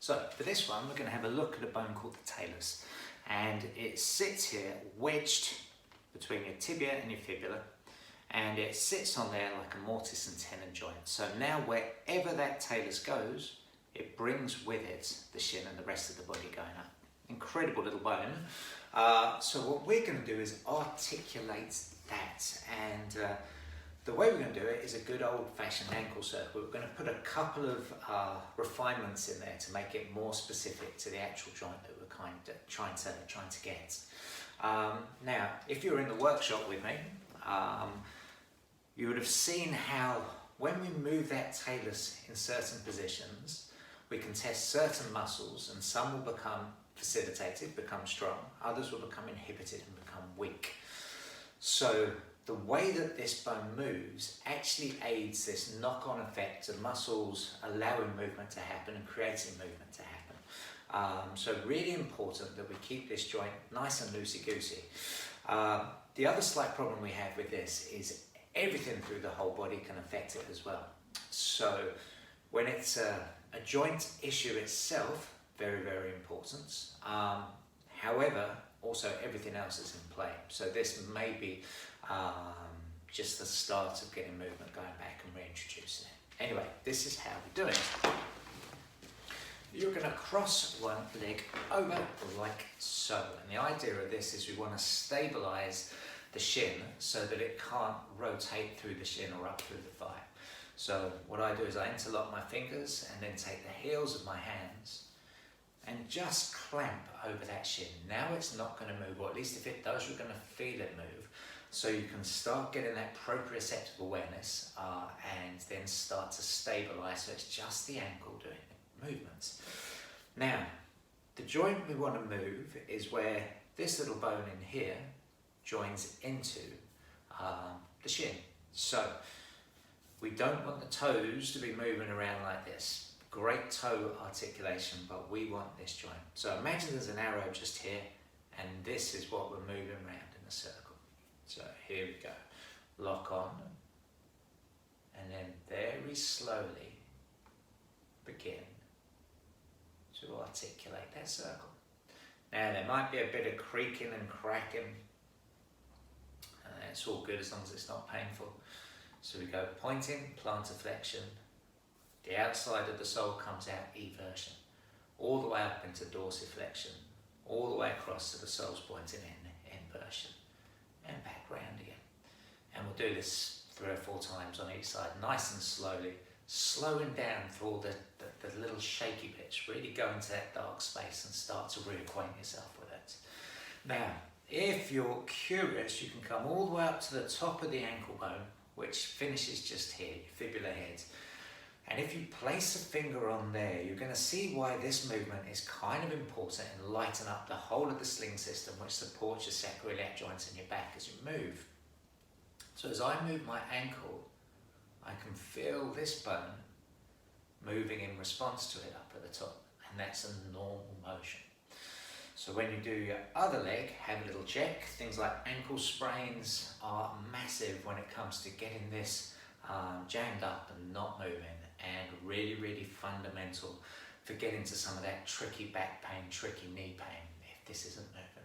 So for this one, we're going to have a look at a bone called the talus, and it sits here wedged between your tibia and your fibula, and it sits on there like a mortise and tenon joint. So now wherever that talus goes, it brings with it the shin and the rest of the body going up. Incredible little bone. So what we're going to do is articulate that, and the way we're going to do it is a good old-fashioned ankle circle. We're going to put a couple of refinements in there to make it more specific to the actual joint that we're kind of trying to get. Now, if you were in the workshop with me, you would have seen how when we move that talus in certain positions, we can test certain muscles, and some will become facilitated, become strong, others will become inhibited and become weak. So the way that this bone moves actually aids this knock-on effect of muscles allowing movement to happen and creating movement to happen. So really important that we keep this joint nice and loosey-goosey. The other slight problem we have with this is everything through the whole body can affect it as well. So when it's a joint issue itself, very, very important. However, also everything else is in play. So this may be just the start of getting movement going back and reintroducing it. Anyway, this is how we do it. You're going to cross one leg over like so. And the idea of this is we want to stabilize the shin so that it can't rotate through the shin or up through the thigh. So what I do is I interlock my fingers and then take the heels of my hands and just clamp over that shin. Now it's not going to move, or at least if it does, you're going to feel it move. So you can start getting that proprioceptive awareness and then start to stabilize. So it's just the ankle doing movements. Now, the joint we want to move is where this little bone in here joins into the shin. So we don't want the toes to be moving around like this. Great toe articulation, but we want this joint. So imagine there's an arrow just here, and this is what we're moving around in a circle. So here we go. Lock on, and then very slowly begin to articulate that circle. Now there might be a bit of creaking and cracking. It's all good as long as it's not painful. So we go pointing, plantar flexion. The outside of the sole comes out eversion, all the way up into dorsiflexion, all the way across to the sole's pointing inversion, and back round again. And we'll do this 3 or 4 times on each side, nice and slowly, slowing down through all the little shaky bits. Really go into that dark space and start to reacquaint yourself with it. Now, if you're curious, you can come all the way up to the top of the ankle bone, which finishes just here, your fibula head. And if you place a finger on there, you're going to see why this movement is kind of important and lighten up the whole of the sling system, which supports your sacroiliac joints in your back as you move. So as I move my ankle, I can feel this bone moving in response to it up at the top, and that's a normal motion. So when you do your other leg, have a little check. Things like ankle sprains are massive when it comes to getting this jammed up and not moving, and really, really fundamental for getting to some of that tricky back pain, tricky knee pain if this isn't moving.